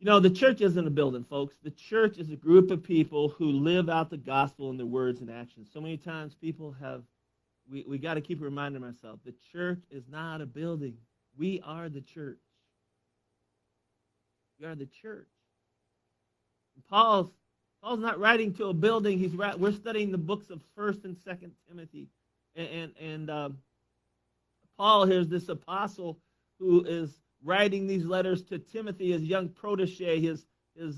You know, the church isn't a building, folks. The church is a group of people who live out the gospel in their words and actions. So many times people have, we got to keep reminding ourselves, the church is not a building. We are the church. We are the church. And Paul's not writing to a building. We're studying the books of 1st and 2nd Timothy. And Paul, here's this apostle who is writing these letters to Timothy, his young protege, his Timothy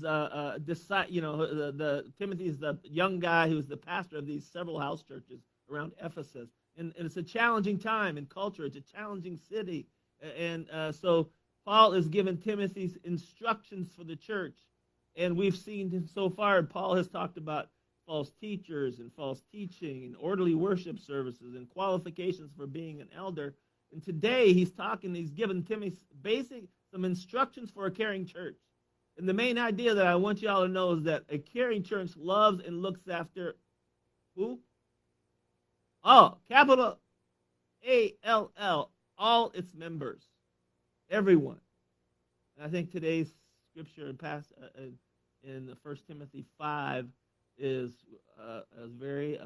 is the young guy who's the pastor of these several house churches around Ephesus. And it's a challenging time in culture. It's a challenging city. And so Paul is giving Timothy's instructions for the church. And we've seen so far, Paul has talked about false teachers and false teaching and orderly worship services and qualifications for being an elder. And today he's giving Timothy some instructions for a caring church. And the main idea that I want y'all to know is that a caring church loves and looks after who? Oh, capital A-L-L, all its members, everyone. And I think today's scripture in 1 Timothy 5 is very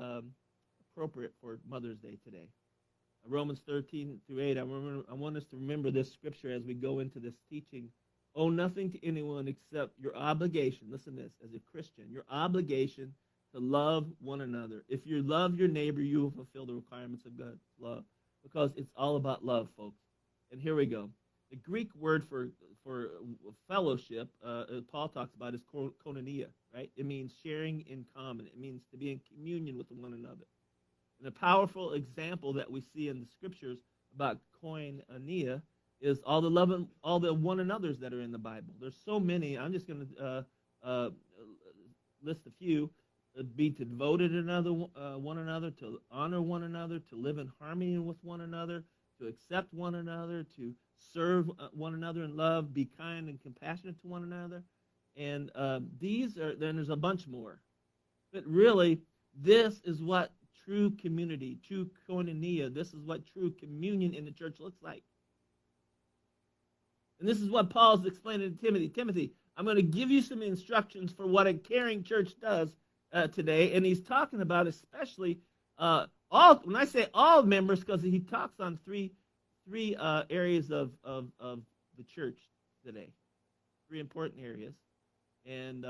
appropriate for Mother's Day today. Romans 13 through 8, I want us to remember this scripture as we go into this teaching. Owe nothing to anyone except your obligation, listen to this, as a Christian, your obligation to love one another. If you love your neighbor, you will fulfill the requirements of God's love, because it's all about love, folks. And here we go. The Greek word for fellowship, Paul talks about, is koinonia, right? It means sharing in common. It means to be in communion with one another. And a powerful example that we see in the scriptures about koinonia is all the one another's that are in the Bible. There's so many. I'm just going to list a few. Be to devoted to one another, to honor one another, to live in harmony with one another, to accept one another, to serve one another in love, be kind and compassionate to one another. And then there's a bunch more. But really, this is what true community, true koinonia, this is what true communion in the church looks like. And this is what Paul's explaining to Timothy. Timothy, I'm going to give you some instructions for what a caring church does today. And he's talking about especially when I say all members, because he talks on three areas of the church today, three important areas. And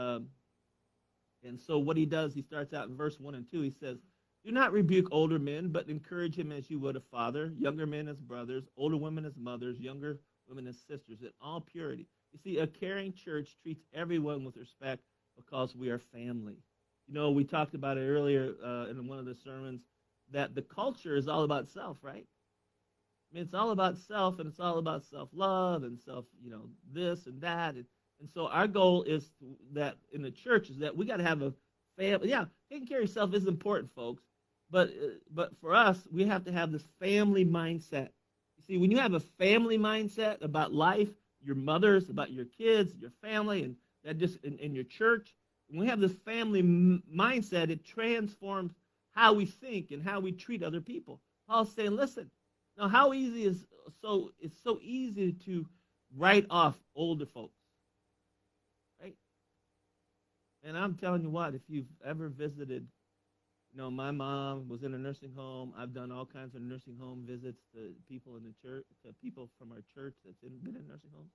so what he does, he starts out in verse 1 and 2. He says, do not rebuke older men, but encourage him as you would a father, younger men as brothers, older women as mothers, younger women as sisters, in all purity. You see, a caring church treats everyone with respect because we are family. You know, we talked about it earlier in one of the sermons, that the culture is all about self, right? I mean, it's all about self, and it's all about self-love and this and that. And so our goal is that in the church is that we got to have a family. Yeah, taking care of yourself is important, folks. But for us, we have to have this family mindset. You see, when you have a family mindset about life, your mothers, about your kids, your family, and that just in your church, when we have this family mindset, it transforms how we think and how we treat other people. Paul's saying, listen, now how easy it's so easy to write off older folks, right? And I'm telling you what, if you've ever visited, my mom was in a nursing home. I've done all kinds of nursing home visits to people in the church, to people from our church that's been in nursing homes.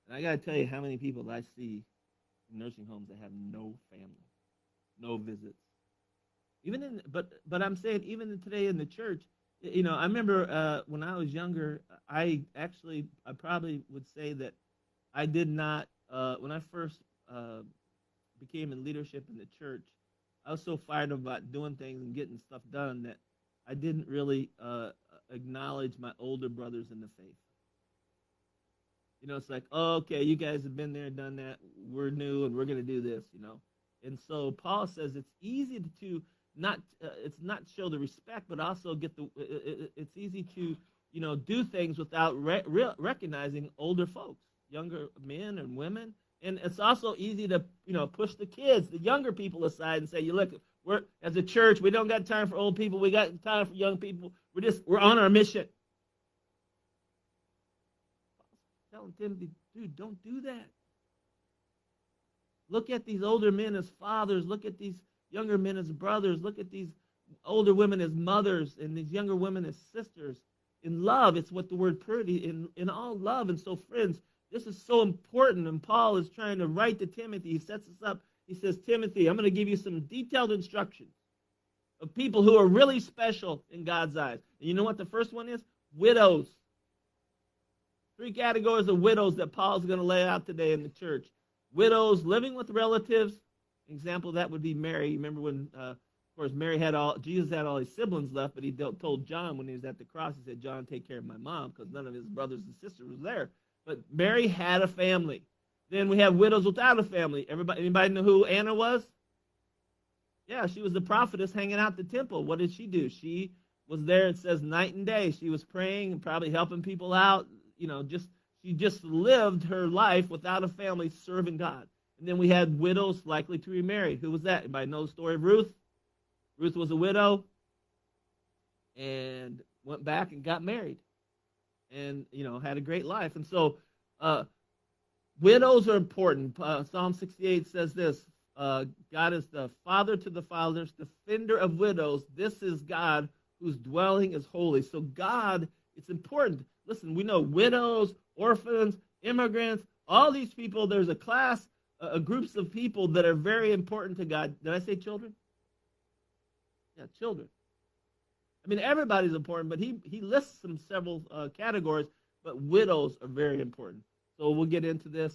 And I got to tell you how many people I see in nursing homes that have no family, no visits. But I'm saying even today in the church, I remember when I was younger, I probably would say that I did not, when I first became in leadership in the church, I was so fired about doing things and getting stuff done that I didn't really acknowledge my older brothers in the faith. It's like, oh, okay, you guys have been there and done that. We're new and we're going to do this, And so Paul says it's easy to it's not show the respect, but also it's easy to, do things without recognizing older folks, younger men and women. And it's also easy to, push the kids, the younger people aside and say, look, as a church, we don't got time for old people. We got time for young people. We're on our mission. Telling Timothy, dude, don't do that. Look at these older men as fathers. Look at these younger men as brothers. Look at these older women as mothers and these younger women as sisters. In love, it's what the word purity, in all love. And so, friends, this is so important. And Paul is trying to write to Timothy. He sets us up. He says, Timothy, I'm going to give you some detailed instructions of people who are really special in God's eyes. And you know what the first one is? Widows. 3 categories of widows that Paul's going to lay out today in the church. Widows living with relatives. An example of that would be Mary. You remember when, of course, Jesus had all his siblings left, but he told John when he was at the cross, he said, John, take care of my mom, because none of his brothers and sisters was there. But Mary had a family. Then we have widows without a family. Anybody know who Anna was? Yeah, she was the prophetess hanging out the temple. What did she do? She was there, it says, night and day. She was praying and probably helping people out. She just lived her life without a family serving God. And then we had widows likely to remarry. Who was that? Anybody know the story of Ruth? Ruth was a widow and went back and got married and, had a great life. And so widows are important. Psalm 68 says this, God is the father to the fatherless, defender of widows. This is God whose dwelling is holy. So God, it's important. Listen, we know widows, orphans, immigrants, all these people, there's a class, groups of people that are very important to God. Did I say children? Yeah, children. I mean, everybody's important, but he lists several categories, but widows are very important. So we'll get into this.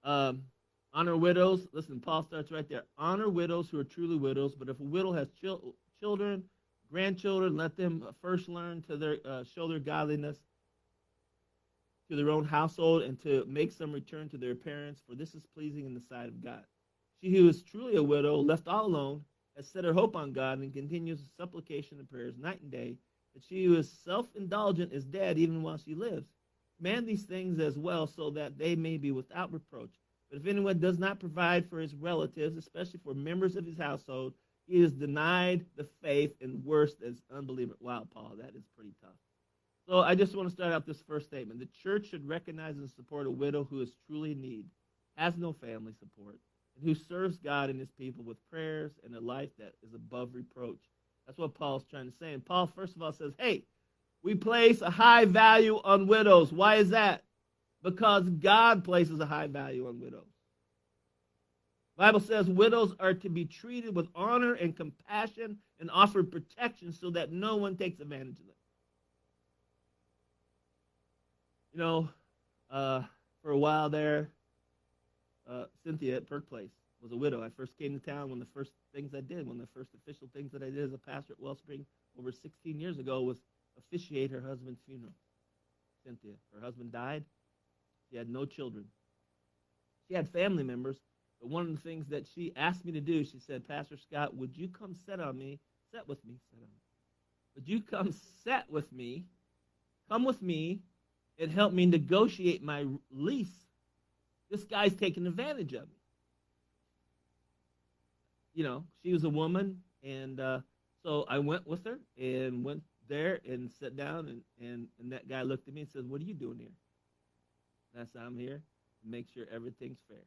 Honor widows. Listen, Paul starts right there. Honor widows who are truly widows, but if a widow has children, grandchildren, let them first learn to show their godliness to their own household and to make some return to their parents, for this is pleasing in the sight of God. She who is truly a widow, left all alone, has set her hope on God and continues supplication and prayers night and day, that she who is self-indulgent is dead even while she lives. Command these things as well, so that they may be without reproach. But if anyone does not provide for his relatives, especially for members of his household, he is denied the faith, and worse, as unbeliever. Wow, Paul, that is pretty tough. So I just want to start out this first statement. The church should recognize and support a widow who is truly in need, has no family support, and who serves God and his people with prayers and a life that is above reproach. That's what Paul's trying to say. And Paul, first of all, says, hey, we place a high value on widows. Why is that? Because God places a high value on widows. The Bible says widows are to be treated with honor and compassion and offered protection so that no one takes advantage of them. For a while there, Cynthia at Perk Place was a widow. I first came to town. One of the first things I did, one of the first official things that I did as a pastor at Wellspring over 16 years ago was officiate her husband's funeral. Cynthia, her husband died. She had no children. She had family members, but one of the things that she asked me to do, she said, Pastor Scott, would you come sit with me? Would you come sit with me, come with me, and help me negotiate my lease? This guy's taking advantage of me. She was a woman, and so I went with her and went there and sat down, and that guy looked at me and said, what are you doing here? And I said, I'm here to make sure everything's fair.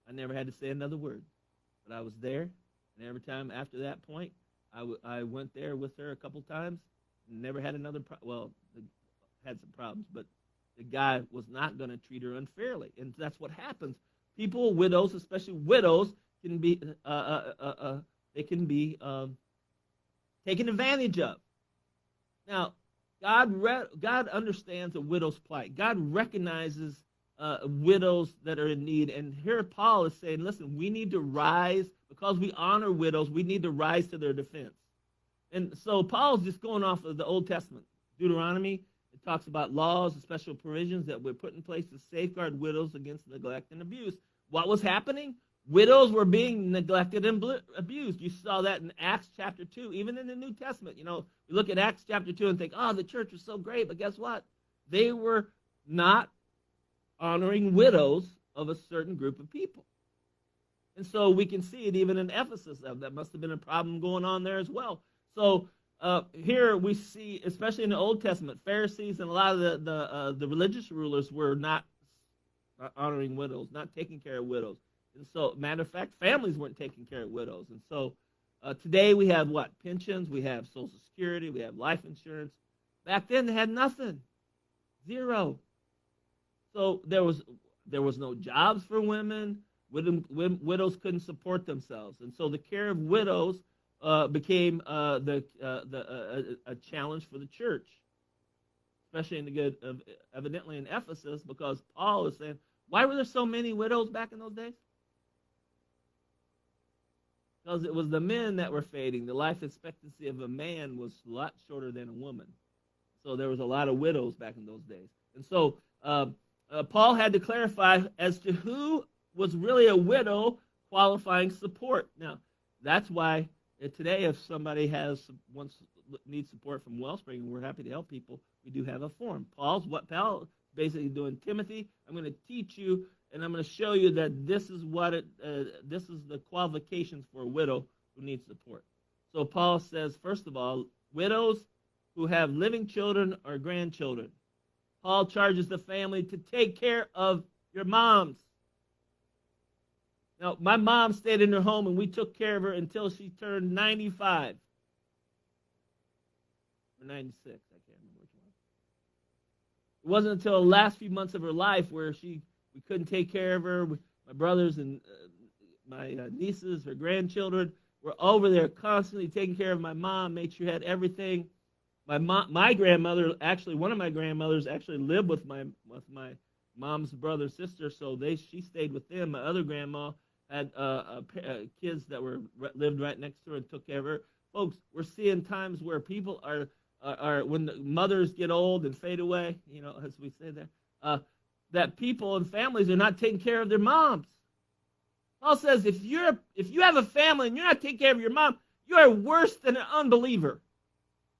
I never had to say another word, but I was there, and every time after that point, I went there with her a couple times, and never had another had some problems, but the guy was not going to treat her unfairly, and that's what happens. People, widows, especially widows, can be taken advantage of. Now, God understands a widow's plight. God recognizes widows that are in need, and here Paul is saying, listen, we need to rise, because we honor widows, we need to rise to their defense. And so Paul's just going off of the Old Testament. Deuteronomy, it talks about laws and special provisions that were put in place to safeguard widows against neglect and abuse. What was happening? Widows were being neglected and abused. You saw that in Acts chapter 2, even in the New Testament. We look at Acts chapter 2 and think, oh, the church was so great, but guess what? They were not honoring widows of a certain group of people. And so we can see it even in Ephesus. That must have been a problem going on there as well. So here we see, especially in the Old Testament, Pharisees and a lot of the religious rulers were not honoring widows, not taking care of widows. And so, matter of fact, families weren't taking care of widows. And so today we have what? Pensions, we have Social Security, we have life insurance. Back then they had nothing. Zero. So there was no jobs for women. Widows couldn't support themselves. And so the care of widows became a challenge for the church, especially evidently in Ephesus, because Paul is saying, why were there so many widows back in those days? Because it was the men that were fading. The life expectancy of a man was a lot shorter than a woman. So there was a lot of widows back in those days. And so Paul had to clarify as to who was really a widow qualifying support. Now, that's why today if somebody needs support from Wellspring, and we're happy to help people, we do have a form. Paul is basically doing, Timothy, I'm going to teach you, and I'm going to show you that this is this is the qualifications for a widow who needs support. So Paul says, first of all, widows who have living children or grandchildren. Paul charges the family to take care of your moms. Now, my mom stayed in her home, and we took care of her until she turned 95. Or 96, I can't remember which one. It wasn't until the last few months of her life where we couldn't take care of her. My brothers and my nieces, her grandchildren, were over there constantly taking care of my mom, made sure she had everything. My grandmother, actually, one of my grandmothers actually lived with my mom's brother, sister, so she stayed with them. My other grandma had kids that lived right next to her and took care of her. Folks, we're seeing times where people are when the mothers get old and fade away, as we say there, that people and families are not taking care of their moms. Paul says if you have a family and you're not taking care of your mom, you are worse than an unbeliever.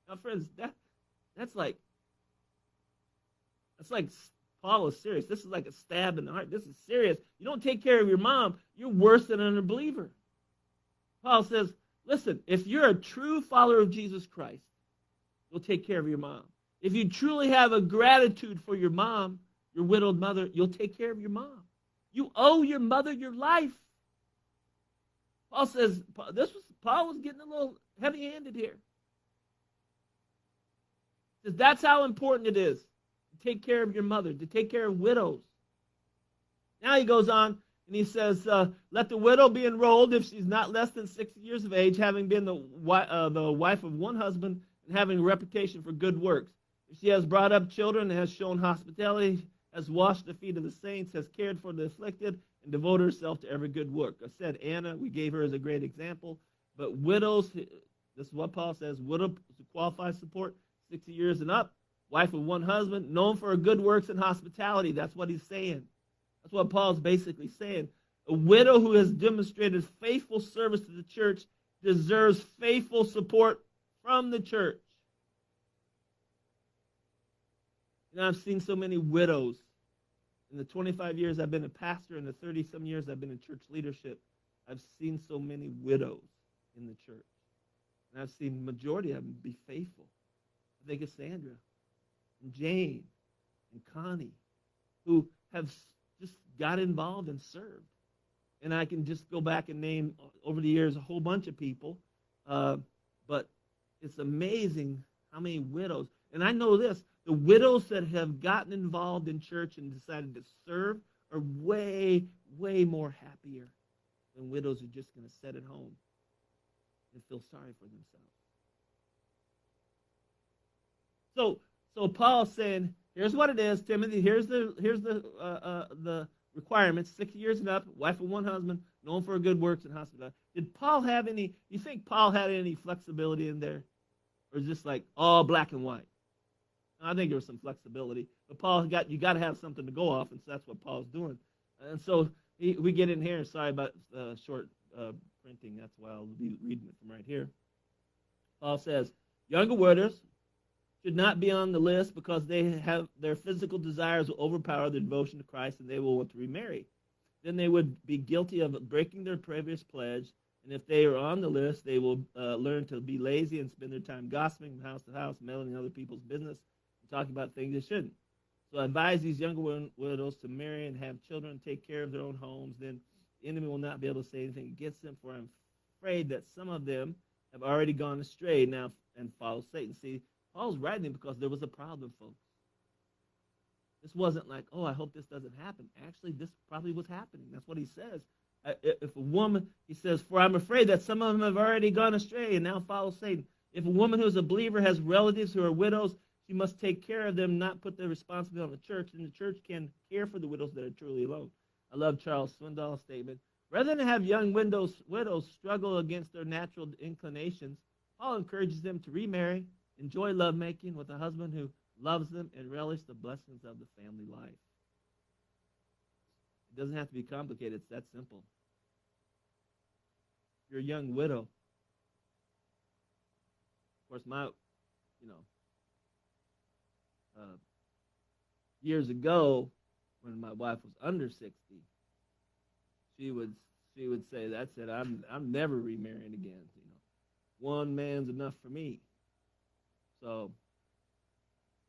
Now, friends, that's like Paul is serious. This is like a stab in the heart. This is serious. You don't take care of your mom, you're worse than an unbeliever. Paul says, listen, if you're a true follower of Jesus Christ, you'll take care of your mom. If you truly have a gratitude for your mom, your widowed mother, you'll take care of your mom. You owe your mother your life. Paul says, Paul was getting a little heavy-handed here. He says, that's how important it is to take care of your mother, to take care of widows. Now he goes on and he says, let the widow be enrolled if she's not less than 60 years of age, having been the wife of one husband and having a reputation for good works. If she has brought up children and has shown hospitality, has washed the feet of the saints, has cared for the afflicted, and devoted herself to every good work. I said Anna, we gave her as a great example. But widows, this is what Paul says, widow to qualify support, 60 years and up, wife of one husband, known for her good works and hospitality. That's what he's saying. That's what Paul's basically saying. A widow who has demonstrated faithful service to the church deserves faithful support from the church. I've seen so many widows. In the 25 years I've been a pastor and the 30-some years I've been in church leadership, I've seen so many widows in the church. And I've seen the majority of them be faithful. I think of Sandra and Jane and Connie, who have just got involved and served. And I can just go back and name over the years a whole bunch of people. But it's amazing how many widows. And I know this. The widows that have gotten involved in church and decided to serve are way, way more happier than widows who are just going to sit at home and feel sorry for themselves. So Paul's saying, here's what it is, Timothy. Here's the requirements: 60 years and up, wife of one husband, known for her good works and hospitality. Did Paul have any? Do you think Paul had any flexibility in there, or just like all black and white? I think there was some flexibility, but Paul you got to have something to go off, and so that's what Paul's doing. And so we get in here. Sorry about short printing. That's why I'll be reading it from right here. Paul says, younger widows should not be on the list because their physical desires will overpower their devotion to Christ, and they will want to remarry. Then they would be guilty of breaking their previous pledge, and if they are on the list, they will learn to be lazy and spend their time gossiping from house to house, meddling in other people's business, talking about things they shouldn't. So I advise these younger widows to marry and have children, take care of their own homes. Then the enemy will not be able to say anything against them, for I'm afraid that some of them have already gone astray now and follow Satan. See, Paul's writing because there was a problem, folks. This wasn't like, oh, I hope this doesn't happen. Actually, this probably was happening. That's what he says. If a woman, he says, for I'm afraid that some of them have already gone astray and now follow Satan. If a woman who is a believer has relatives who are widows, she must take care of them, not put the responsibility on the church. And the church can care for the widows that are truly alone. I love Charles Swindoll's statement. Rather than have young widows struggle against their natural inclinations, Paul encourages them to remarry, enjoy lovemaking with a husband who loves them, and relish the blessings of the family life. It doesn't have to be complicated. It's that simple. If you're a young widow, of course, years ago, when my wife was under 60, she would say, "That's it. I'm never remarrying again. One man's enough for me." So,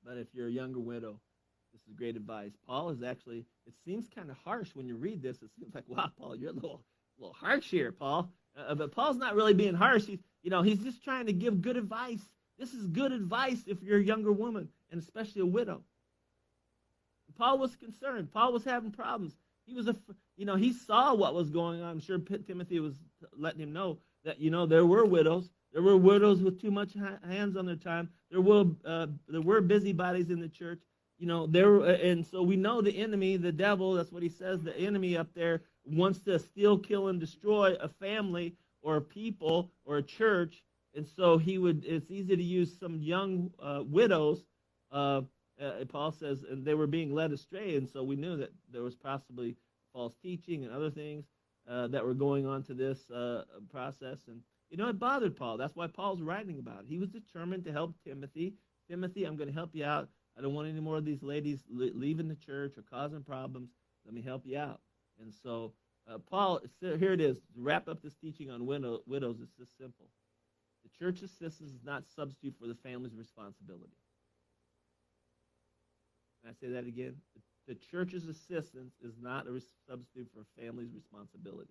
but if you're a younger widow, this is great advice. Paul is actually, it seems kind of harsh when you read this. It seems like, wow, Paul, you're a little harsh here, Paul. But Paul's not really being harsh. He's just trying to give good advice. This is good advice if you're a younger woman, and especially a widow. Paul was concerned. Paul was having problems. He saw what was going on. I'm sure Timothy was letting him know that, there were widows. There were widows with too much hands on their time. There were busybodies in the church. And so we know the enemy, the devil, that's what he says, the enemy up there wants to steal, kill, and destroy a family or a people or a church. And so it's easy to use some young widows. Paul says, and they were being led astray. And so we knew that there was possibly false teaching and other things that were going on to this process. And, it bothered Paul. That's why Paul's writing about it. He was determined to help Timothy. Timothy, I'm going to help you out. I don't want any more of these ladies leaving the church or causing problems. Let me help you out. And so Paul, here it is. To wrap up this teaching on widows, it's just simple. The church assistance is not substitute for the family's responsibility. Can I say that again? The church's assistance is not a substitute for a family's responsibility.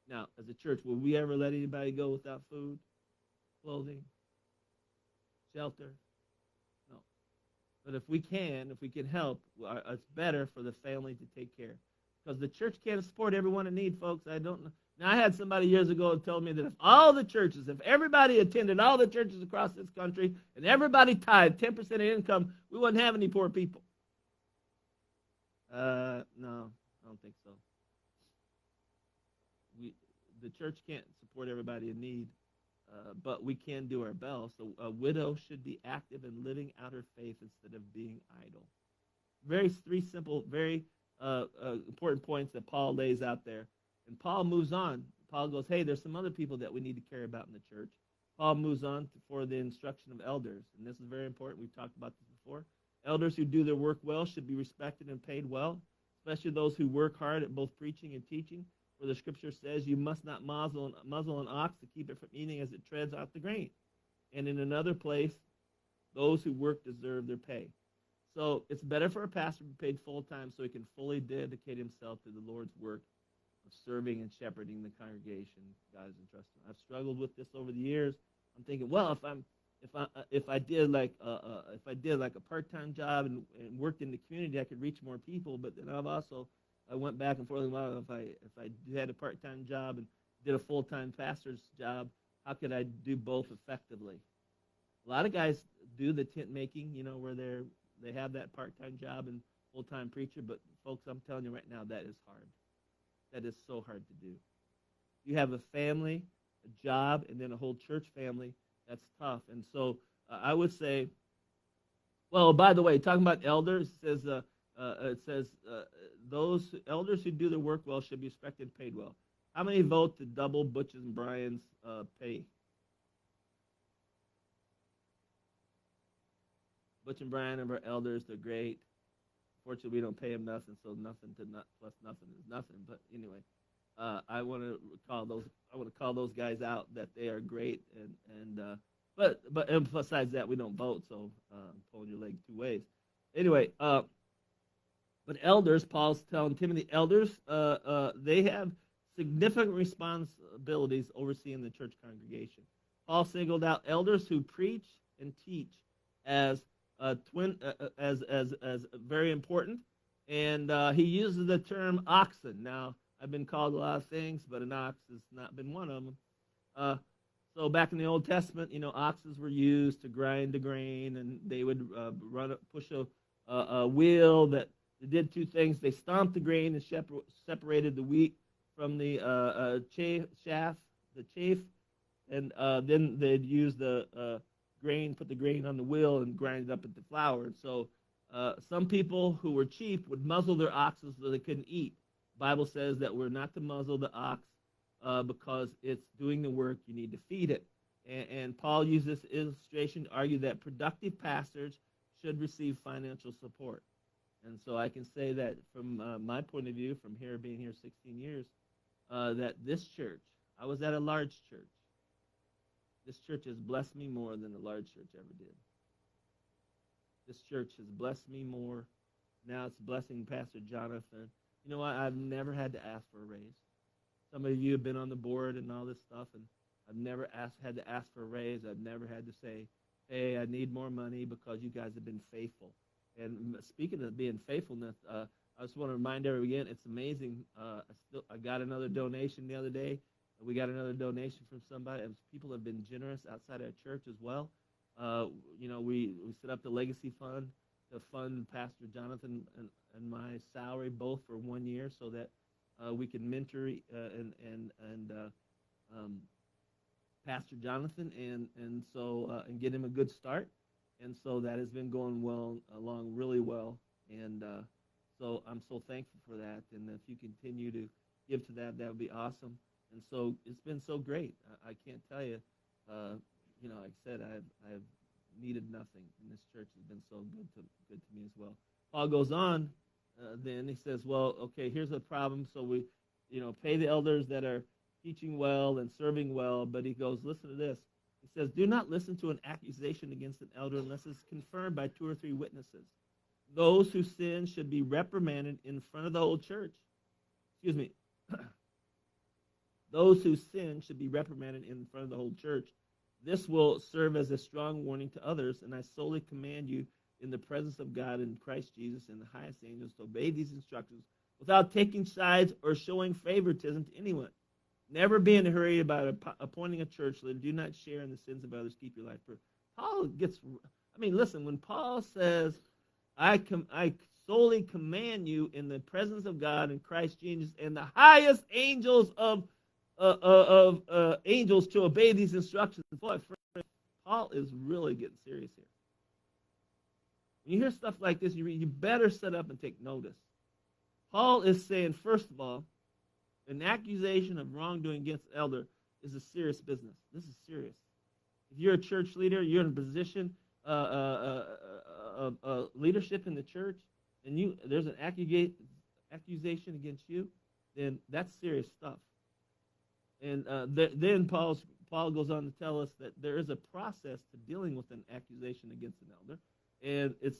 Now, as a church, will we ever let anybody go without food, clothing, shelter? No. But if we can help, it's better for the family to take care. Because the church can't support everyone in need, folks. I don't know. Now, I had somebody years ago tell me that if everybody attended all the churches across this country and everybody tithed 10% of income, we wouldn't have any poor people. No, I don't think so. The church can't support everybody in need, but we can do our best. So a widow should be active in living out her faith instead of being idle. Three simple, very important points that Paul lays out there. And Paul moves on. Paul goes, hey, there's some other people that we need to care about in the church. Paul moves on for the instruction of elders. And this is very important. We've talked about this before. Elders who do their work well should be respected and paid well, especially those who work hard at both preaching and teaching. For the scripture says, you must not muzzle an ox to keep it from eating as it treads out the grain. And in another place, those who work deserve their pay. So it's better for a pastor to be paid full-time so he can fully dedicate himself to the Lord's work of serving and shepherding the congregation God has entrusted him. I've struggled with this over the years. I'm thinking, well, if I did like a part-time job and worked in the community, I could reach more people. But then I went back and forth. Well, if I had a part-time job and did a full-time pastor's job, how could I do both effectively? A lot of guys do the tent making, where they have that part-time job and full-time preacher. But folks, I'm telling you right now, that is hard. That is so hard to do. You have a family, a job, and then a whole church family. That's tough. And so I would say, well, by the way, talking about elders, it says those elders who do their work well should be respected and paid well. How many vote to double Butch and Brian's pay? Butch and Brian are our elders. They're great. Fortunately, we don't pay them nothing, so nothing plus nothing is nothing. But anyway, I want to call those guys out that they are great, but besides that, we don't vote, so pulling your leg two ways. Anyway, but elders, Paul's telling Timothy, elders, they have significant responsibilities overseeing the church congregation. Paul singled out elders who preach and teach as as very important, and he uses the term oxen. Now, I've been called a lot of things, but an ox has not been one of them. So back in the Old Testament, oxes were used to grind the grain, and they would push a wheel that did two things. They stomped the grain and separated the wheat from the chaff, and then they'd use the grain, put the grain on the wheel, and grind it up into flour. And so some people who were cheap would muzzle their oxes so they couldn't eat. The Bible says that we're not to muzzle the ox because it's doing the work. You need to feed it. And Paul used this illustration to argue that productive pastors should receive financial support. And so I can say that from my point of view, from being here 16 years, that this church, I was at a large church. This church has blessed me more than the large church ever did. This church has blessed me more. Now it's blessing Pastor Jonathan. You know what? I've never had to ask for a raise. Some of you have been on the board and all this stuff, and I've never had to ask for a raise. I've never had to say, hey, I need more money because you guys have been faithful. And speaking of being faithfulness, I just want to remind everyone again, it's amazing. I got another donation the other day. We got another donation from somebody. People have been generous outside our church as well. We set up the Legacy Fund to fund Pastor Jonathan and my salary both for 1 year, so that we can mentor Pastor Jonathan and get him a good start. And so that has been going along really well. And so I'm so thankful for that. And if you continue to give to that, that would be awesome. And so it's been so great. I can't tell you, like I said, I've needed nothing. And this church has been so good to me as well. Paul goes on, then he says, well, okay, here's the problem. So we, pay the elders that are teaching well and serving well. But he goes, listen to this. He says, do not listen to an accusation against an elder unless it's confirmed by 2 or 3 witnesses. Those who sin should be reprimanded in front of the whole church. Excuse me. Those who sin should be reprimanded in front of the whole church. This will serve as a strong warning to others, and I solely command you in the presence of God and Christ Jesus and the highest angels to obey these instructions without taking sides or showing favoritism to anyone. Never be in a hurry about appointing a church leader. Do not share in the sins of others. Keep your life pure. Paul listen, when Paul says, I solely command you in the presence of God and Christ Jesus and the highest angels of angels to obey these instructions. Boy, Paul is really getting serious here. When you hear stuff like this, you better sit up and take notice. Paul is saying, first of all, an accusation of wrongdoing against an elder is a serious business. This is serious. If you're a church leader, you're in a position of leadership in the church, and there's an accusation against you, then that's serious stuff. And then Paul goes on to tell us that there is a process to dealing with an accusation against an elder, and it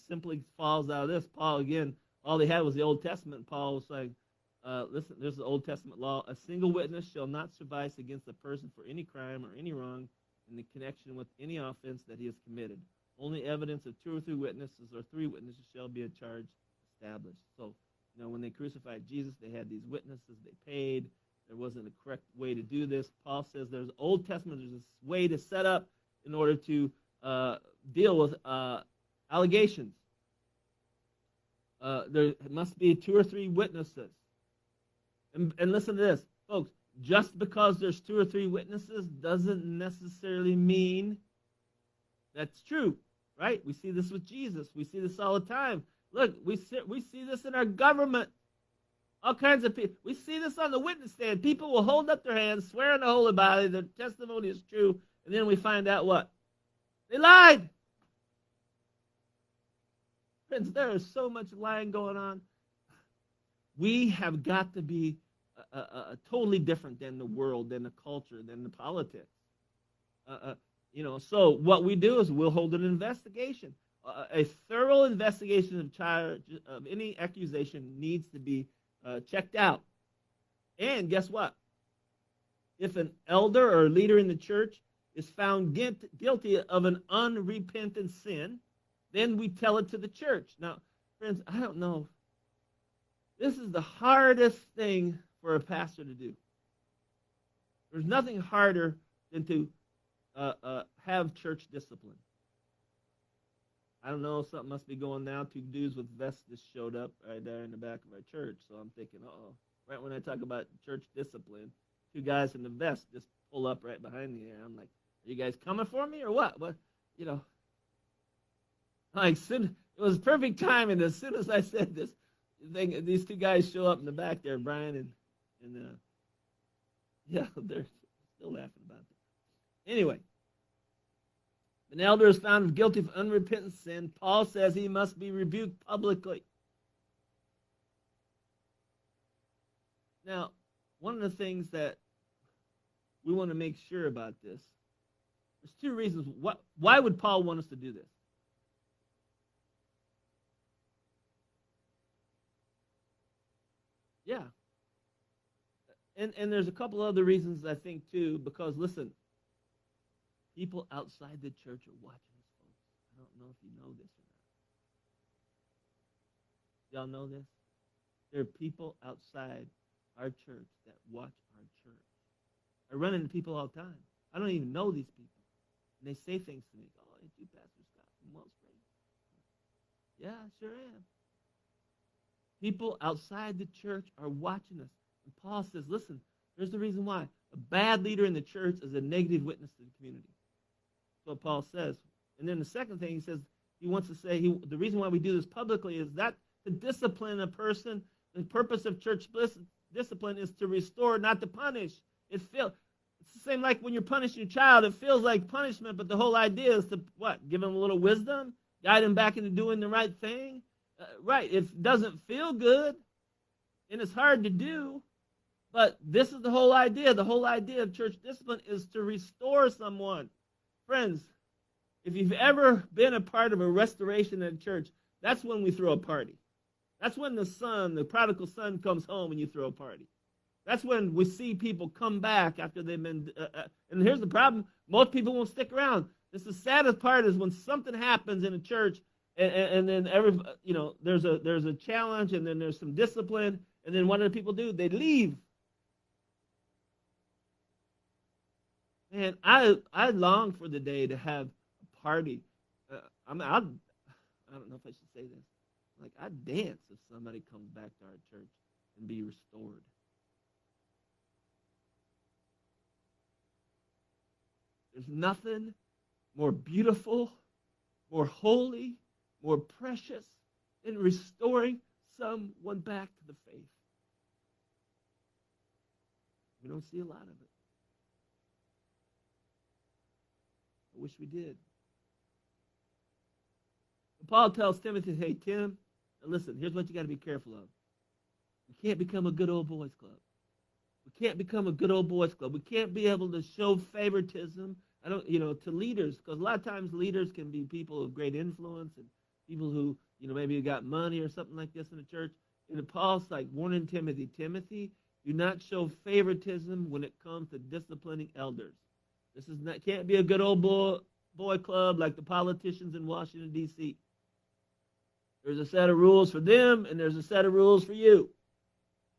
simply falls out of this. Paul, again, all they had was the Old Testament. Paul was saying, listen, there's the Old Testament law. A single witness shall not suffice against a person for any crime or any wrong in the connection with any offense that he has committed. Only evidence of 2 or 3 witnesses or 3 witnesses shall be a charge established. So, when they crucified Jesus, they had these witnesses. They paid. There wasn't a correct way to do this. Paul says there's Old Testament, there's this way to set up in order to deal with allegations. There must be 2 or 3 witnesses. And listen to this, folks. Just because there's 2 or 3 witnesses doesn't necessarily mean that's true, right? We see this with Jesus. We see this all the time. Look, we see this in our government. All kinds of people. We see this on the witness stand. People will hold up their hands, swear on the Holy Bible, their testimony is true, and then we find out what? They lied. Friends, there is so much lying going on. We have got to be totally different than the world, than the culture, than the politics. So what we do is we'll hold an investigation. A thorough investigation of any accusation needs to be checked out. And guess what? If an elder or leader in the church is found guilty of an unrepentant sin, then we tell it to the church. Now, friends, I don't know. This is the hardest thing for a pastor to do. There's nothing harder than to have church discipline. I don't know, something must be going now. Two dudes with vests just showed up right there in the back of our church. So I'm thinking, right when I talk about church discipline, two guys in the vest just pull up right behind me. And I'm like, are you guys coming for me or what? What, like, it was perfect timing. As soon as I said this, these two guys show up in the back there, Brian and yeah, they're still laughing about it. Anyway, an elder is found guilty of unrepentant sin. Paul says he must be rebuked publicly. Now, one of the things that we want to make sure about this, there's two reasons. Why would Paul want us to do this? Yeah. And there's a couple other reasons, I think, too, because, listen, people outside the church are watching us, folks. I don't know if you know this or not. Y'all know this? There are people outside our church that watch our church. I run into people all the time. I don't even know these people. And they say things to me. Oh, ain't you Pastor Scott from Wellspring? Yeah, I sure am. People outside the church are watching us. And Paul says, listen, there's the reason why. A bad leader in the church is a negative witness to the community. That's what Paul says. And then the second thing he says, he wants to say, the reason why we do this publicly is that to discipline a person, the purpose of church discipline is to restore, not to punish. It's the same like when you're punishing your child. It feels like punishment, but the whole idea is to, what? Give him a little wisdom, guide him back into doing the right thing. Right, it doesn't feel good, and it's hard to do, but this is the whole idea. The whole idea of church discipline is to restore someone. Friends, if you've ever been a part of a restoration in a church, that's when we throw a party. That's when the prodigal son comes home and you throw a party. That's when we see people come back after they've been, and here's the problem, most people won't stick around. This is the saddest part is when something happens in a church, and then there's a challenge, and then there's some discipline, and then what do the people do? They leave. Man, I long for the day to have a party. I don't know if I should say this. Like, I'd dance if somebody comes back to our church and be restored. There's nothing more beautiful, more holy, more precious than restoring someone back to the faith. We don't see a lot of it. I wish we did. Paul tells Timothy, hey, Tim, listen, here's what you got to be careful of. We can't become a good old boys club. We can't become a good old boys club. We can't be able to show favoritism, to leaders, because a lot of times leaders can be people of great influence and people who, maybe got money or something like this in the church. And Paul's like warning Timothy, do not show favoritism when it comes to disciplining elders. This can't be a good old boy club like the politicians in Washington, D.C. There's a set of rules for them, and there's a set of rules for you.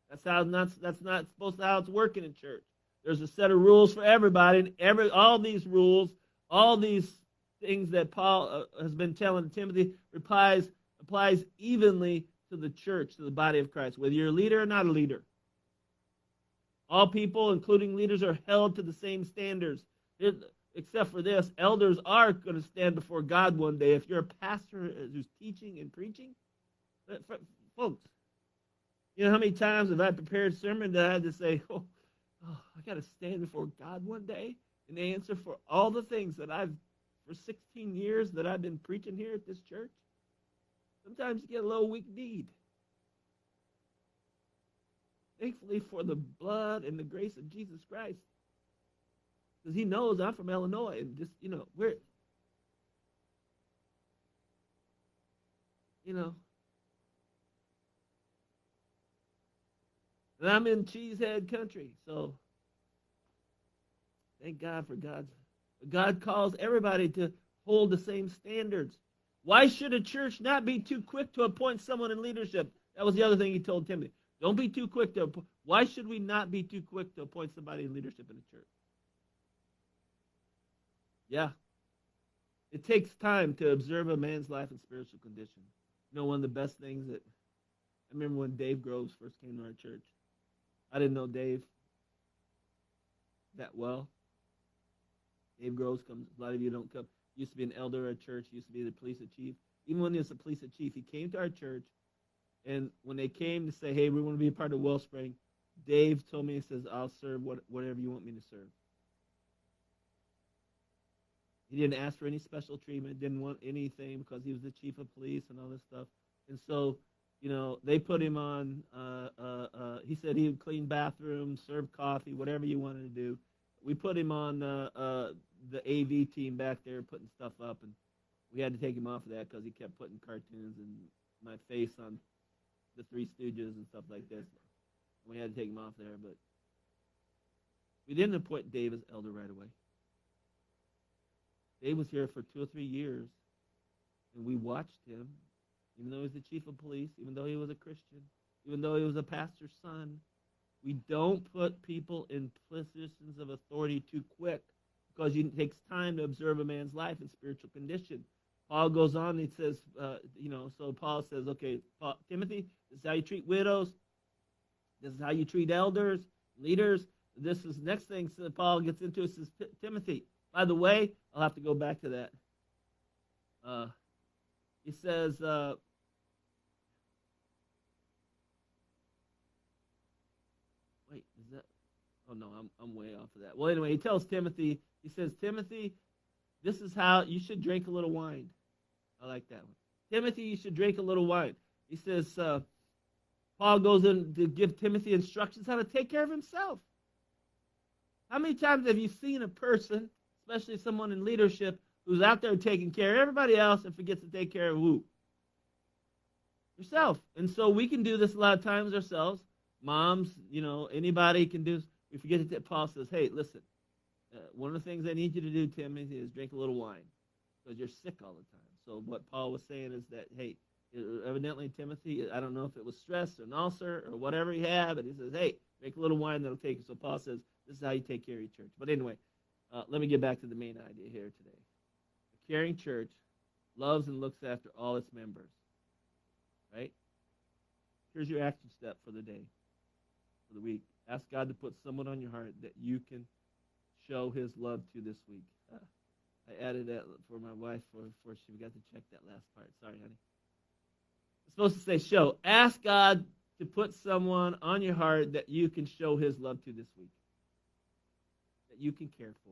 That's not supposed to how it's working in church. There's a set of rules for everybody, and all these rules, all these things that Paul has been telling Timothy applies evenly to the church, to the body of Christ, whether you're a leader or not a leader. All people, including leaders, are held to the same standards. Except for this, elders are going to stand before God one day. If you're a pastor who's teaching and preaching, folks, you know how many times have I prepared a sermon that I had to say, I got to stand before God one day and answer for all the things that for 16 years that I've been preaching here at this church? Sometimes you get a little weak-kneed. Thankfully for the blood and the grace of Jesus Christ. Because he knows I'm from Illinois, and just, we're, And I'm in cheesehead country, so thank God for God's. God calls everybody to hold the same standards. Why should a church not be too quick to appoint someone in leadership? That was the other thing he told Timothy. Don't be too quick to. Why should we not be too quick to appoint somebody in leadership in a church? Yeah, it takes time to observe a man's life and spiritual condition. You know, one of the best things that I remember when Dave Groves first came to our church. I didn't know Dave that well. Dave Groves comes. A lot of you don't come. Used to be an elder at a church. Used to be the police chief. Even when he was the police chief, he came to our church. And when they came to say, "Hey, we want to be a part of Wellspring," Dave told me, he says, "I'll serve whatever you want me to serve." He didn't ask for any special treatment. Didn't want anything because he was the chief of police and all this stuff. And so, you know, they put him on. He said he would clean bathrooms, serve coffee, whatever you wanted to do. We put him on the AV team back there putting stuff up, and we had to take him off of that because he kept putting cartoons and my face on the Three Stooges and stuff like this. We had to take him off there, but we didn't appoint Dave as elder right away. Dave was here for 2 or 3 years, and we watched him, even though he was the chief of police, even though he was a Christian, even though he was a pastor's son. We don't put people in positions of authority too quick because it takes time to observe a man's life and spiritual condition. Paul goes on, he says, so Paul says, okay, Timothy, this is how you treat widows. This is how you treat elders, leaders. This is next thing Paul gets into is Timothy. By the way, I'll have to go back to that. He says, wait, is that? Oh no, I'm way off of that. Well, anyway, he tells Timothy. He says, Timothy, this is how you should drink a little wine. I like that one. Timothy, you should drink a little wine. He says, Paul goes in to give Timothy instructions how to take care of himself. How many times have you seen a person, especially someone in leadership, who's out there taking care of everybody else and forgets to take care of who? Yourself. And so we can do this a lot of times ourselves. Moms, anybody can do this. We forget that Paul says, hey, listen, one of the things I need you to do, Timothy, is drink a little wine because you're sick all the time. So what Paul was saying is that, hey, evidently Timothy, I don't know if it was stress or an ulcer or whatever he had, but he says, hey, drink a little wine, that'll take you. So Paul says, this is how you take care of your church. But anyway, let me get back to the main idea here today. A caring church loves and looks after all its members, right? Here's your action step for the day, for the week. Ask God to put someone on your heart that you can show his love to this week. I added that for my wife before she forgot to check that last part. Sorry, honey. It's supposed to say show. Ask God to put someone on your heart that you can show his love to this week, that you can care for.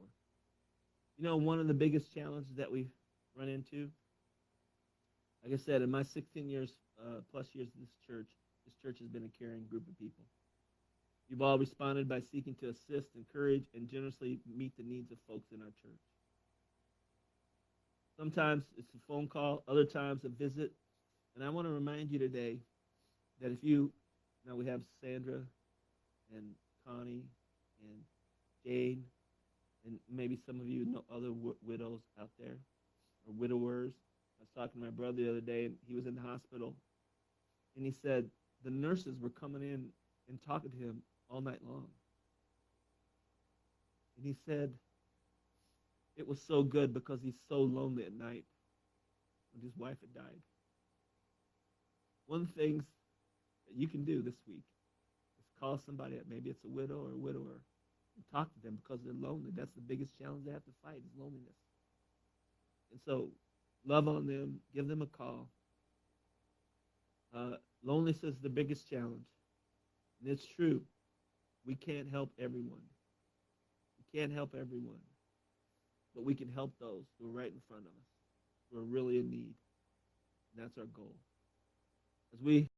You know, one of the biggest challenges that we run into, like I said, in my 16 years, plus years of this church has been a caring group of people. You've all responded by seeking to assist, encourage, and generously meet the needs of folks in our church. Sometimes it's a phone call, other times a visit. And I want to remind you today that if now we have Sandra and Connie and Jane, and maybe some of you know other widows out there, or widowers. I was talking to my brother the other day, and he was in the hospital. And he said the nurses were coming in and talking to him all night long. And he said it was so good because he's so lonely at night when his wife had died. One of the things that you can do this week is call somebody up. Maybe it's a widow or a widower. And talk to them because they're lonely. That's the biggest challenge they have to fight is loneliness. And so love on them. Give them a call. Loneliness is the biggest challenge. And it's true. We can't help everyone. We can't help everyone. But we can help those who are right in front of us, who are really in need. And that's our goal. As we